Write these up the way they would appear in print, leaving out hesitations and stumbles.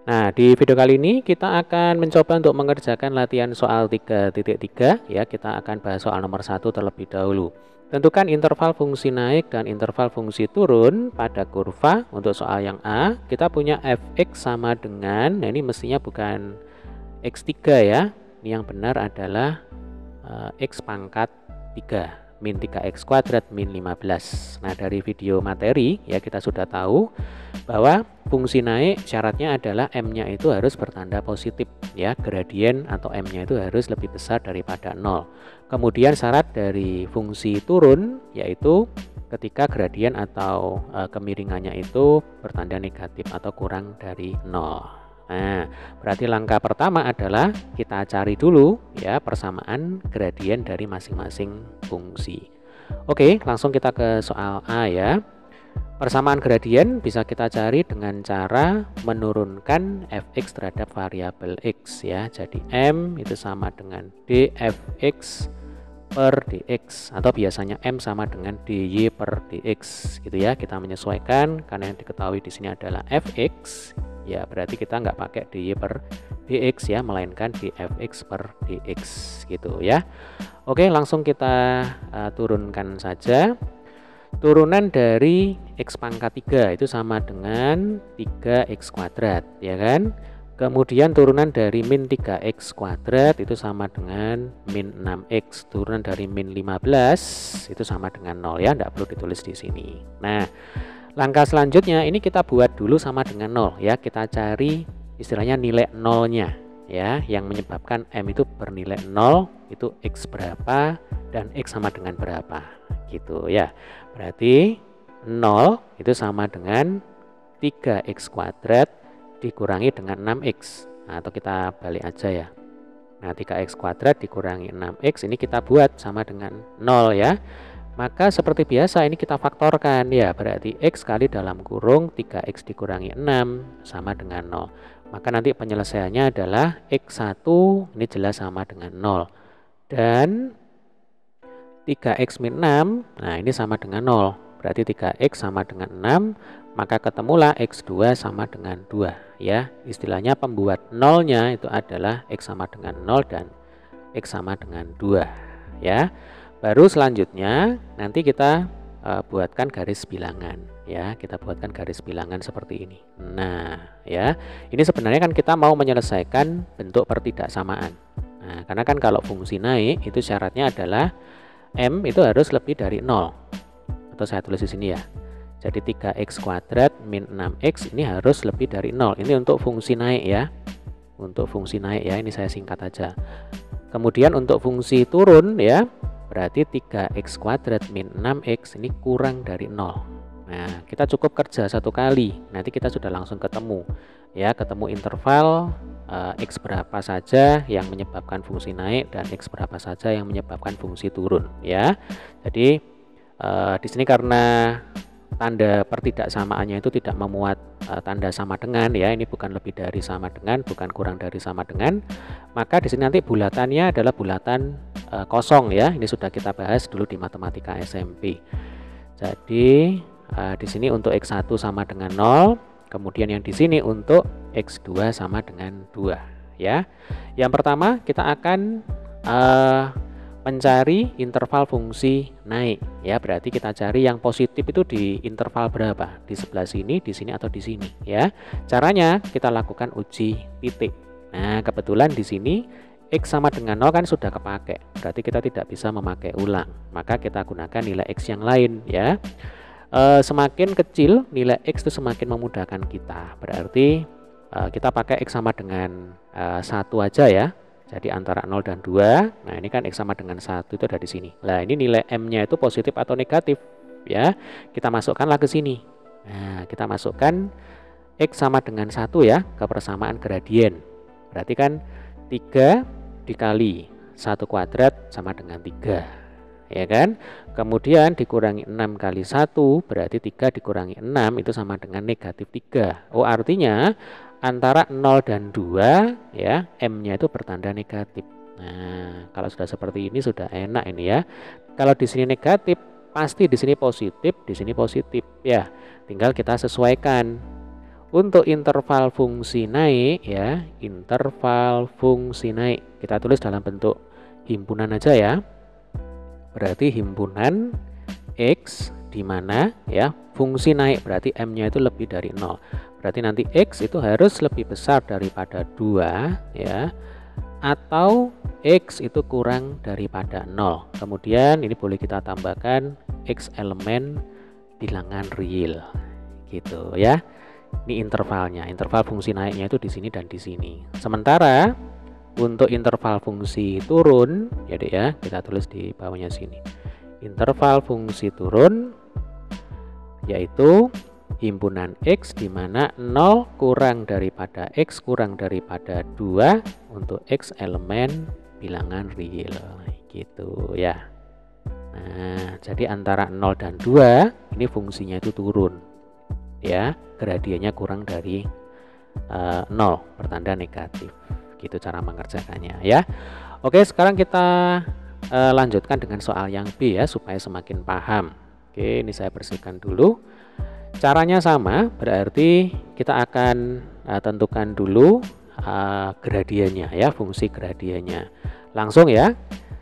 Nah, di video kali ini kita akan mencoba untuk mengerjakan latihan soal 3.3 ya. Kita akan bahas soal nomor 1 terlebih dahulu. Tentukan interval fungsi naik dan interval fungsi turun pada kurva. Untuk soal yang A, kita punya fx sama dengan, nah ini mestinya bukan x3 ya. Ini yang benar adalah x pangkat 3 min 3x kuadrat min 15. Nah, dari video materi ya kita sudah tahu bahwa fungsi naik syaratnya adalah m-nya itu harus bertanda positif ya, gradien atau m-nya itu harus lebih besar daripada 0. Kemudian syarat dari fungsi turun yaitu ketika gradien atau kemiringannya itu bertanda negatif atau kurang dari 0. Nah, berarti langkah pertama adalah kita cari dulu ya persamaan gradien dari masing-masing fungsi. Oke, langsung kita ke soal A ya. Persamaan gradien bisa kita cari dengan cara menurunkan fx terhadap variabel x ya. Jadi m itu sama dengan dfx per dx atau biasanya m sama dengan dy per dx gitu ya. Kita menyesuaikan karena yang diketahui di sini adalah fx. Ya, berarti kita nggak pakai dy per dx ya, melainkan dfx per dx gitu ya. Oke, langsung kita turunkan saja. Turunan dari x pangkat 3 itu sama dengan 3x kuadrat ya kan. Kemudian turunan dari min 3x kuadrat itu sama dengan min 6x. Turunan dari min 15 itu sama dengan 0 ya, tidak perlu ditulis di sini. Nah, langkah selanjutnya ini kita buat dulu sama dengan 0 ya. Kita cari istilahnya nilai nolnya ya, yang menyebabkan m itu bernilai 0 itu x berapa dan x sama dengan berapa gitu ya. Berarti 0 itu sama dengan 3x kuadrat dikurangi dengan 6x. Nah, atau kita balik aja ya. Nah, 3x kuadrat dikurangi 6x ini kita buat sama dengan 0 ya. Maka seperti biasa ini kita faktorkan ya, berarti x kali dalam kurung 3x dikurangi 6 sama dengan 0. Maka nanti penyelesaiannya adalah x1 ini jelas sama dengan 0. Dan 3x min 6, nah ini sama dengan 0. Berarti 3x sama dengan 6, maka ketemulah x2 sama dengan 2 ya. Istilahnya pembuat nolnya itu adalah x sama dengan 0 dan x sama dengan 2 ya. Baru selanjutnya nanti kita buatkan garis bilangan ya. Kita buatkan garis bilangan seperti ini. Nah ya, ini sebenarnya kan kita mau menyelesaikan bentuk pertidaksamaan. Nah, karena kan kalau fungsi naik itu syaratnya adalah m itu harus lebih dari 0. Atau saya tulis di sini ya. Jadi 3x kuadrat min 6x ini harus lebih dari 0. Ini untuk fungsi naik ya. Untuk fungsi naik ya, ini saya singkat aja. Kemudian untuk fungsi turun ya, berarti 3x kuadrat min 6x ini kurang dari 0. Nah, kita cukup kerja satu kali, nanti kita sudah langsung ketemu ya, ketemu interval x berapa saja yang menyebabkan fungsi naik dan x berapa saja yang menyebabkan fungsi turun ya. Jadi di sini karena tanda pertidaksamaannya itu tidak memuat tanda sama dengan ya, ini bukan lebih dari sama dengan, bukan kurang dari sama dengan, maka di sini nanti bulatannya adalah bulatan kosong ya. Ini sudah kita bahas dulu di matematika SMP. Jadi di sini untuk x1 sama dengan 0, kemudian yang di sini untuk x2 sama dengan 2 ya. Yang pertama kita akan mencari interval fungsi naik ya, berarti kita cari yang positif itu di interval berapa, di sebelah sini, di sini atau di sini ya. Caranya kita lakukan uji titik. Nah, kebetulan di sini x sama dengan 0 kan sudah kepake, berarti kita tidak bisa memakai ulang, maka kita gunakan nilai x yang lain ya. Semakin kecil nilai x itu semakin memudahkan kita, berarti kita pakai x sama dengan 1 aja ya. Jadi antara 0 dan 2. Nah, ini kan x sama dengan 1 itu ada di sini. Nah, ini nilai m-nya itu positif atau negatif ya. Kita masukkanlah ke sini. Nah, kita masukkan x sama dengan 1 ya ke persamaan gradien. Berarti kan 3 dikali 1 kuadrat sama dengan 3. Ya kan? Kemudian dikurangi 6 kali 1 berarti 3 dikurangi 6 itu sama dengan negatif 3. Oh, artinya antara 0 dan 2 ya, m-nya itu bertanda negatif. Nah, kalau sudah seperti ini sudah enak ini ya. Kalau di sini negatif, pasti di sini positif ya. Tinggal kita sesuaikan Untuk interval fungsi naik ya, interval fungsi naik kita tulis dalam bentuk himpunan aja ya. Berarti himpunan X di mana ya fungsi naik berarti M-nya itu lebih dari 0. Berarti nanti X itu harus lebih besar daripada 2 ya, atau X itu kurang daripada 0. Kemudian ini boleh kita tambahkan X elemen bilangan real gitu ya. Ini intervalnya, interval fungsi naiknya itu di sini dan di sini. Sementara untuk interval fungsi turun ya Dek ya, kita tulis di bawahnya sini. Interval fungsi turun yaitu himpunan X di mana 0 kurang daripada X kurang daripada 2 untuk X elemen bilangan real gitu ya. Nah, jadi antara 0 dan 2 ini fungsinya itu turun ya, gradiennya kurang dari 0 bertanda negatif. Gitu cara mengerjakannya ya. Oke, sekarang kita lanjutkan dengan soal yang B ya supaya semakin paham. Oke, ini saya bersihkan dulu. Caranya sama, berarti kita akan tentukan dulu gradiennya ya, fungsi gradiennya. Langsung ya.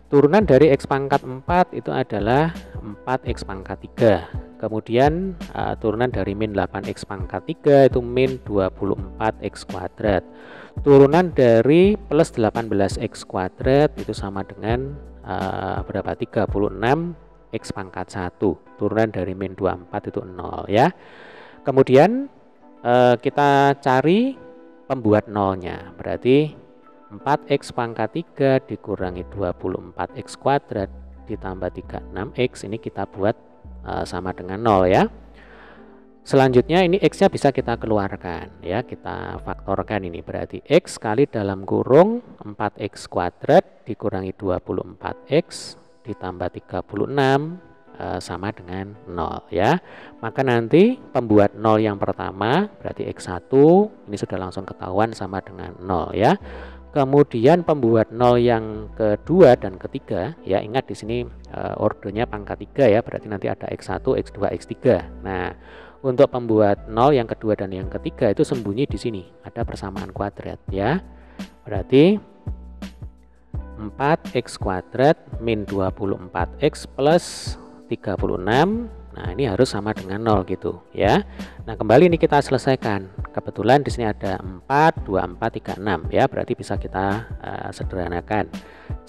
Turunan dari X pangkat 4 itu adalah 4X pangkat 3. Kemudian turunan dari min 8X pangkat 3 itu min 24X kuadrat. Turunan dari plus 18X kuadrat itu sama dengan berapa? 36X pangkat 1. Turunan dari min 24 itu 0 ya. Kemudian kita cari pembuat nolnya. Berarti 4X pangkat 3 dikurangi 24X kuadrat ditambah 36X ini kita buat sama dengan 0 ya. Selanjutnya ini X-nya bisa kita keluarkan ya, kita faktorkan ini berarti X kali dalam kurung 4X kuadrat dikurangi 24X ditambah 36 sama dengan 0 ya. Maka nanti pembuat 0 yang pertama berarti X1 ini sudah langsung ketahuan sama dengan 0 ya. Kemudian pembuat 0 yang kedua dan ketiga ya, ingat di sini ordernya pangkat 3 ya, berarti nanti ada X1, X2, X3. Nah, untuk pembuat 0 yang kedua dan yang ketiga itu sembunyi di sini, ada persamaan kuadrat ya. Berarti 4X kuadrat min 24X plus 36. Nah, ini harus sama dengan 0 gitu ya. Nah, kembali ini kita selesaikan. Kebetulan di sini ada 4, 2, 4, 3, 6 ya. Berarti bisa kita sederhanakan.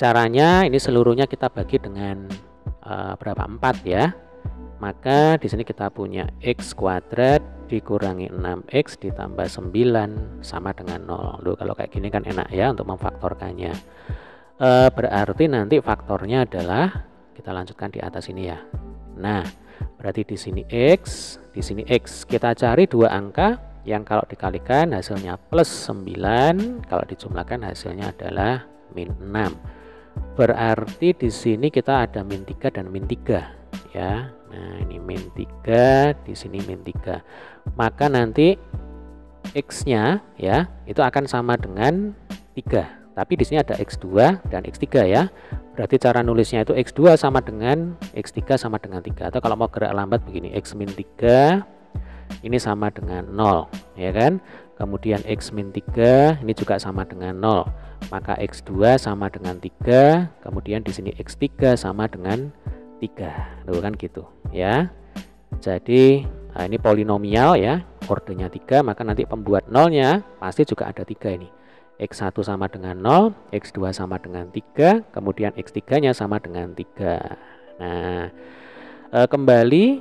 Caranya ini seluruhnya kita bagi dengan berapa? 4 ya. Maka di sini kita punya X kuadrat dikurangi 6X ditambah 9 sama dengan 0. Loh, kalau kayak gini kan enak ya untuk memfaktorkannya. Berarti nanti faktornya adalah, kita lanjutkan di atas ini ya. Nah, berarti di sini X, di sini X. Kita cari dua angka yang kalau dikalikan hasilnya plus 9, kalau dijumlahkan hasilnya adalah min 6. Berarti di sini kita ada min 3 dan min 3 ya. Nah, ini min 3, di sini min 3. Maka nanti X-nya ya, itu akan sama dengan 3. Tapi di sini ada X2 dan X3 ya. Berarti cara nulisnya itu X2 sama dengan X3 sama dengan 3. Atau kalau mau gerak lambat begini, X min 3 ini sama dengan 0 ya kan. Kemudian X min 3 ini juga sama dengan 0. Maka X2 sama dengan 3. Kemudian di sini X3 sama dengan 3. Tuh kan gitu ya. Jadi ini polinomial ya, ordernya 3, maka nanti pembuat nolnya pasti juga ada 3 ini. X1 sama dengan 0, X2 sama dengan 3, kemudian X3 nya sama dengan 3. Nah, kembali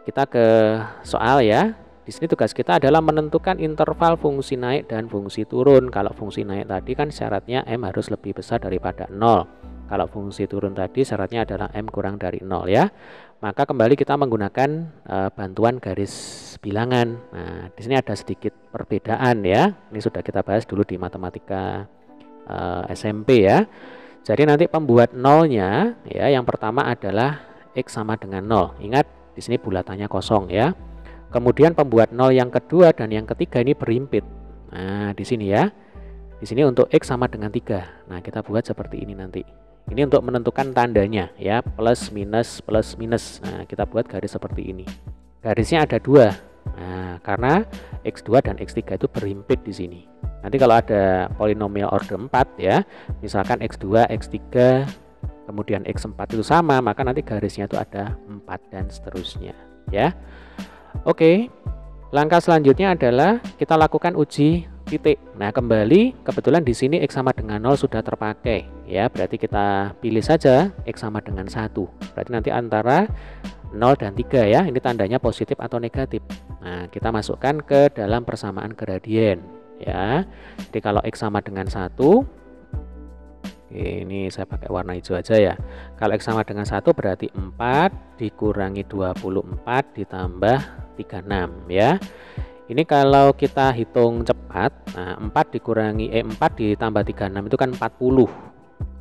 kita ke soal ya. Di sini tugas kita adalah menentukan interval fungsi naik dan fungsi turun. Kalau fungsi naik tadi kan syaratnya M harus lebih besar daripada 0. Kalau fungsi turun tadi syaratnya adalah M kurang dari 0 ya. Maka kembali kita menggunakan bantuan garis bilangan. Nah, di sini ada sedikit perbedaan ya. Ini sudah kita bahas dulu di matematika SMP ya. Jadi nanti pembuat nolnya ya, yang pertama adalah X sama dengan 0. Ingat di sini bulatannya kosong ya. Kemudian pembuat 0 yang kedua dan yang ketiga ini berimpit. Nah, di sini ya. Di sini untuk X sama dengan 3. Nah, kita buat seperti ini nanti. Ini untuk menentukan tandanya ya, plus minus plus minus. Nah, kita buat garis seperti ini. Garisnya ada 2 Nah, karena X2 dan X3 itu berhimpit di sini. Nanti kalau ada polinomial order 4 ya, misalkan X2, X3, kemudian X4 itu sama, maka nanti garisnya itu ada 4 dan seterusnya ya. Oke. Langkah selanjutnya adalah kita lakukan uji titik. Nah, kembali kebetulan di sini X sama dengan 0 sudah terpakai ya, berarti kita pilih saja X sama dengan 1. Berarti nanti antara 0 dan 3 ya, ini tandanya positif atau negatif. Nah, kita masukkan ke dalam persamaan gradien ya. Jadi kalau X sama dengan 1, ini saya pakai warna hijau aja ya. Kalau X sama dengan 1 berarti 4 dikurangi 24 ditambah 36 ya. Ini kalau kita hitung cepat, nah 4 ditambah 36 itu kan 40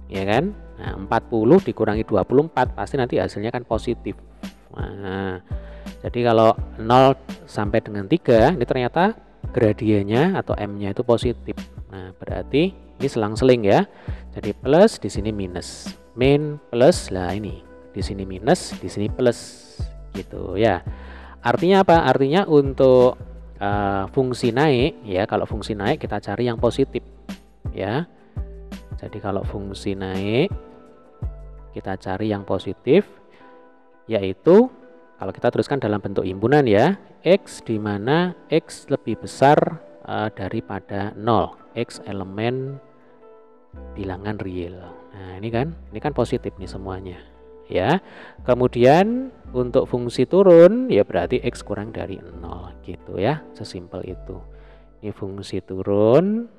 ya kan. Nah 40 dikurangi 24 pasti nanti hasilnya kan positif. Nah, jadi kalau 0 sampai dengan 3 ini ternyata gradiennya atau M-nya itu positif. Nah berarti ini selang-seling ya. Jadi plus, di sini minus, min plus, lah ini di sini minus, di sini plus gitu ya. Artinya apa? Artinya untuk fungsi naik ya, kalau fungsi naik kita cari yang positif ya. Jadi kalau fungsi naik kita cari yang positif, yaitu kalau kita teruskan dalam bentuk himpunan ya, X di mana X lebih besar daripada 0, X elemen bilangan real. Nah, ini kan positif nih semuanya. Ya. Kemudian untuk fungsi turun ya berarti X kurang dari 0 gitu ya. Sesimpel itu. Ini fungsi turun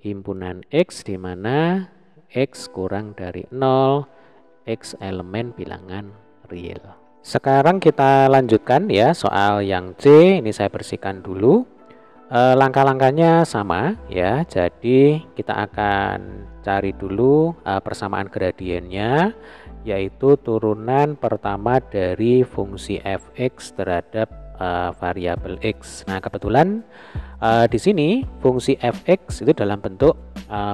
himpunan X di mana X kurang dari 0, X elemen bilangan real. Sekarang kita lanjutkan ya soal yang C. Ini saya bersihkan dulu. Langkah-langkahnya sama ya, jadi kita akan cari dulu persamaan gradiennya, yaitu turunan pertama dari fungsi fx terhadap variabel x. Nah kebetulan di sini fungsi fx itu dalam bentuk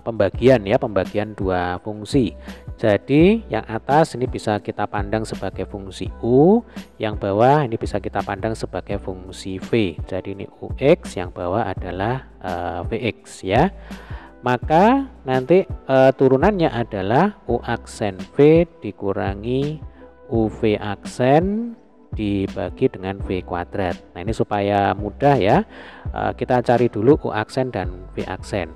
pembagian ya, pembagian dua fungsi. Jadi yang atas ini bisa kita pandang sebagai fungsi U, yang bawah ini bisa kita pandang sebagai fungsi V. Jadi ini UX, yang bawah adalah VX ya. Maka nanti turunannya adalah U aksen V dikurangi UV aksen dibagi dengan V kuadrat. Nah ini supaya mudah ya, kita cari dulu U aksen dan V aksen.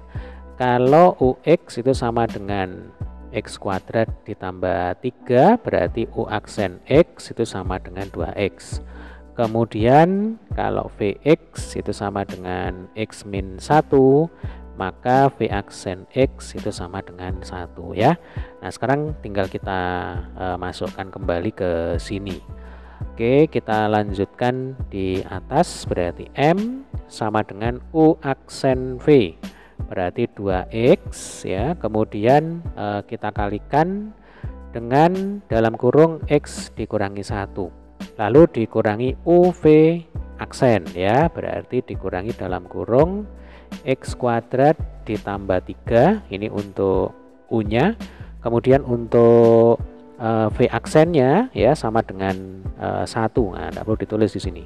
Kalau UX itu sama dengan X kuadrat ditambah 3, berarti U aksen X itu sama dengan 2X. Kemudian kalau Vx itu sama dengan X min 1, maka V aksen X itu sama dengan 1 ya. Nah sekarang tinggal kita masukkan kembali ke sini. Oke, kita lanjutkan di atas, berarti M sama dengan U aksen V, berarti 2X ya. Kemudian kita kalikan dengan dalam kurung X dikurangi 1, lalu dikurangi UV aksen ya, berarti dikurangi dalam kurung X kuadrat ditambah 3, ini untuk U nya. Kemudian untuk V aksennya ya sama dengan 1. Nah, tidak perlu ditulis di sini,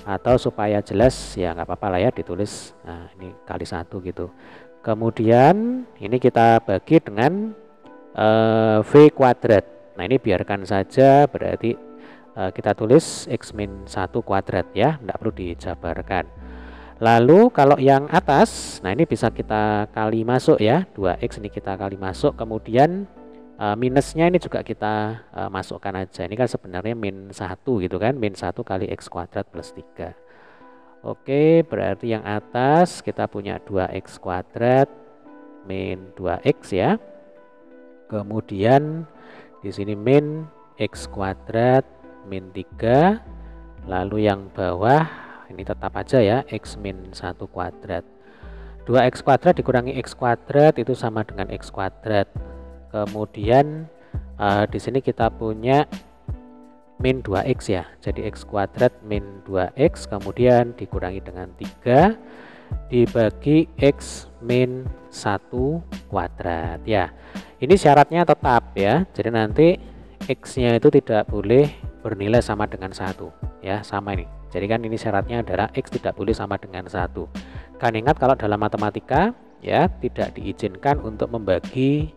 atau supaya jelas ya nggak apa-apa lah ya ditulis. Nah ini kali 1 gitu. Kemudian ini kita bagi dengan V kuadrat. Nah ini biarkan saja, berarti kita tulis X min 1 kuadrat ya, tidak perlu dijabarkan. Lalu kalau yang atas, nah ini bisa kita kali masuk ya, 2X ini kita kali masuk, kemudian minusnya ini juga kita masukkan aja. Ini kan sebenarnya min 1 gitu kan, min 1 kali X kuadrat plus 3. Oke, berarti yang atas kita punya 2X kuadrat min 2X ya. Kemudian di sini min X kuadrat min 3. Lalu yang bawah ini tetap aja ya, X min 1 kuadrat. 2X kuadrat dikurangi X kuadrat itu sama dengan X kuadrat. Kemudian di sini kita punya min 2X ya, jadi X kuadrat min 2X, kemudian dikurangi dengan 3 dibagi X min 1 kuadrat ya. Ini syaratnya tetap ya, jadi nanti X nya itu tidak boleh bernilai sama dengan 1 ya, sama ini. Jadi kan ini syaratnya adalah X tidak boleh sama dengan 1. Kan ingat kalau dalam matematika ya tidak diizinkan untuk membagi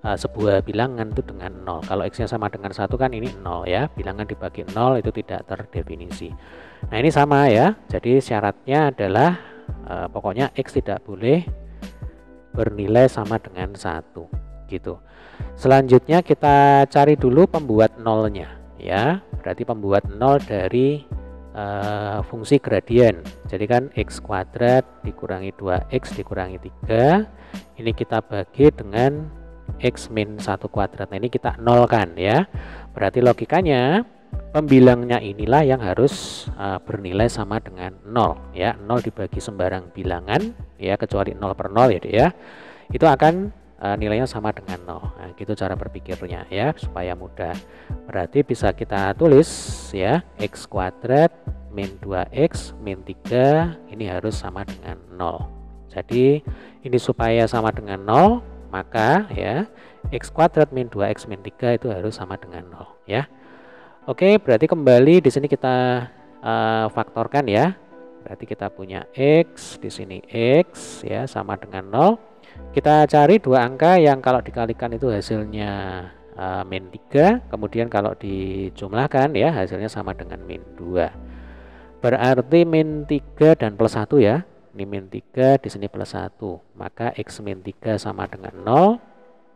sebuah bilangan itu dengan 0. Kalau X nya sama dengan 1 kan ini 0 ya, bilangan dibagi 0 itu tidak terdefinisi. Nah ini sama ya, jadi syaratnya adalah pokoknya X tidak boleh bernilai sama dengan 1 gitu. Selanjutnya kita cari dulu pembuat nolnya ya, berarti pembuat 0 dari fungsi gradien. Jadi kan X kuadrat dikurangi 2X dikurangi 3, ini kita bagi dengan X min 1 kuadrat. Nah ini kita nolkan ya, berarti logikanya pembilangnya inilah yang harus bernilai sama dengan 0 ya. 0 dibagi sembarang bilangan ya, kecuali 0 per 0 ya Dek ya, itu akan nilainya sama dengan 0. Nah, gitu cara berpikirnya ya, supaya mudah. Berarti bisa kita tulis ya, X kuadrat min 2X min 3 ini harus sama dengan 0. Jadi ini supaya sama dengan 0, maka ya X kuadrat min 2X min 3 itu harus sama dengan 0 ya. Oke, berarti kembali di sini kita faktorkan ya. Berarti kita punya X, di sini X ya sama dengan 0. Kita cari dua angka yang kalau dikalikan itu hasilnya min 3, kemudian kalau dijumlahkan ya hasilnya sama dengan min 2. Berarti min 3 dan plus 1 ya. Ini min 3, di sini plus 1. Maka X min 3 sama dengan 0.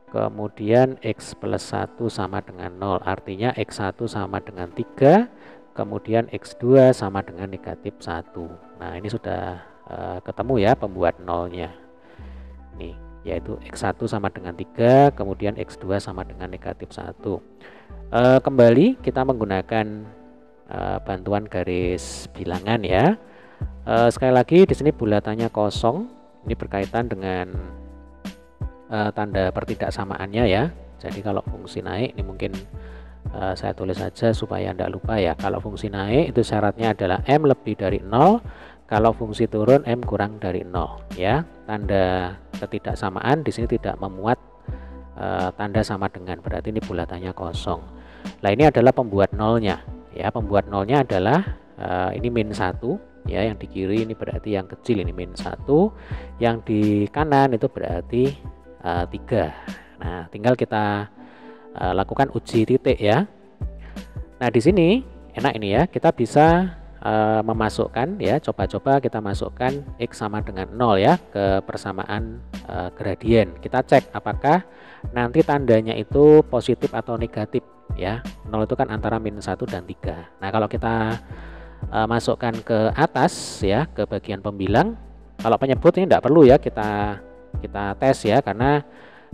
Kemudian X plus 1 sama dengan 0. Artinya X1 sama dengan 3. Kemudian X2 sama dengan negatif 1. Nah ini sudah ketemu ya pembuat nolnya. Nih, yaitu X1 sama dengan 3, kemudian X2 sama dengan negatif 1. Kembali kita menggunakan bantuan garis bilangan ya. Sekali lagi di sini bulatannya kosong. Ini berkaitan dengan tanda pertidaksamaannya ya. Jadi kalau fungsi naik ini mungkin saya tulis saja supaya tidak lupa ya. Kalau fungsi naik itu syaratnya adalah M lebih dari 0. Kalau fungsi turun M kurang dari 0 ya. Tanda ketidaksamaan di sini tidak memuat tanda sama dengan, berarti ini bulatannya kosong. Nah ini adalah pembuat nolnya ya. Pembuat nolnya adalah ini min 1 ya, yang di kiri ini berarti yang kecil, ini min 1, yang di kanan itu berarti 3. Nah tinggal kita lakukan uji titik ya. Nah di sini enak ini ya, kita bisa memasukkan ya, coba-coba kita masukkan X sama dengan 0 ya ke persamaan gradien. Kita cek apakah nanti tandanya itu positif atau negatif ya. 0 itu kan antara min 1 dan 3. Nah kalau kita masukkan ke atas ya, ke bagian pembilang, kalau penyebut ini tidak perlu ya kita tes ya, karena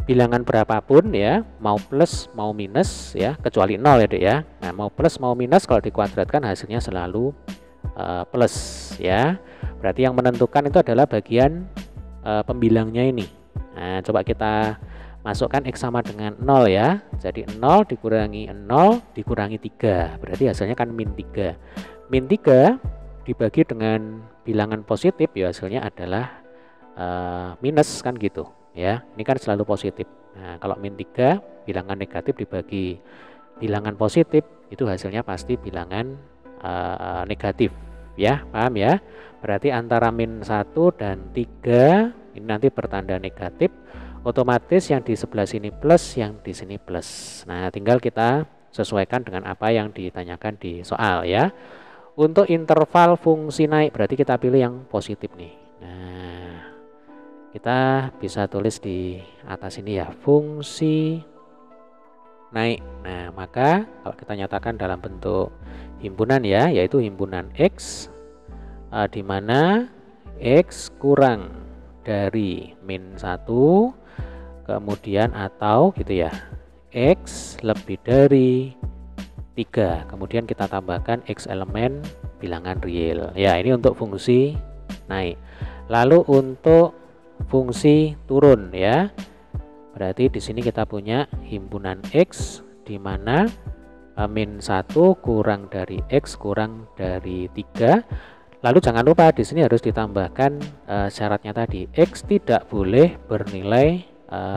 bilangan berapapun ya, mau plus mau minus ya, kecuali 0 ya Dek ya. Nah mau plus mau minus kalau dikuadratkan hasilnya selalu plus ya. Berarti yang menentukan itu adalah bagian pembilangnya ini. Nah coba kita masukkan X sama dengan 0 ya. Jadi 0 dikurangi 0 dikurangi 3, berarti hasilnya kan min 3. Min 3 dibagi dengan bilangan positif ya, hasilnya adalah minus kan gitu ya. Ini kan selalu positif. Nah kalau min 3 bilangan negatif dibagi bilangan positif itu hasilnya pasti bilangan negatif ya, paham ya. Berarti antara min 1 dan 3 ini nanti bertanda negatif, otomatis yang di sebelah sini plus, yang di sini plus. Nah tinggal kita sesuaikan dengan apa yang ditanyakan di soal ya. Untuk interval fungsi naik berarti kita pilih yang positif nih. Nah kita bisa tulis di atas ini ya, fungsi naik. Nah maka kalau kita nyatakan dalam bentuk himpunan ya, yaitu himpunan X di mana X kurang dari min 1, kemudian atau gitu ya, X lebih dari 3, kemudian kita tambahkan X elemen bilangan real ya. Ini untuk fungsi naik. Lalu untuk fungsi turun ya, berarti di sini kita punya himpunan X di mana min 1 kurang dari X kurang dari 3. Lalu jangan lupa di sini harus ditambahkan syaratnya tadi, X tidak boleh bernilai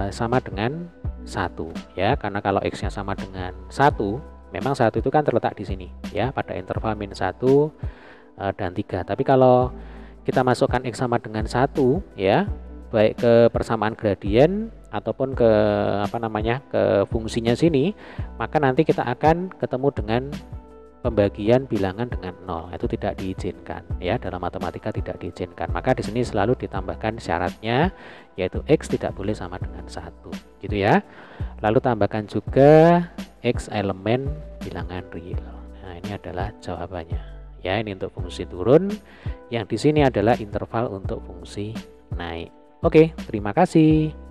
sama dengan 1 ya, karena kalau X nya sama dengan 1 Memang 1 itu kan terletak di sini ya, pada interval min 1 dan 3. Tapi kalau kita masukkan X sama dengan 1 ya, baik ke persamaan gradien ataupun ke ke fungsinya sini, maka nanti kita akan ketemu dengan pembagian bilangan dengan 0. Itu tidak diizinkan ya, dalam matematika tidak diizinkan. Maka di sini selalu ditambahkan syaratnya, yaitu X tidak boleh sama dengan 1 gitu ya. Lalu tambahkan juga X elemen bilangan real. Nah, ini adalah jawabannya ya. Ini untuk fungsi turun, yang di sini adalah interval untuk fungsi naik. Oke, terima kasih.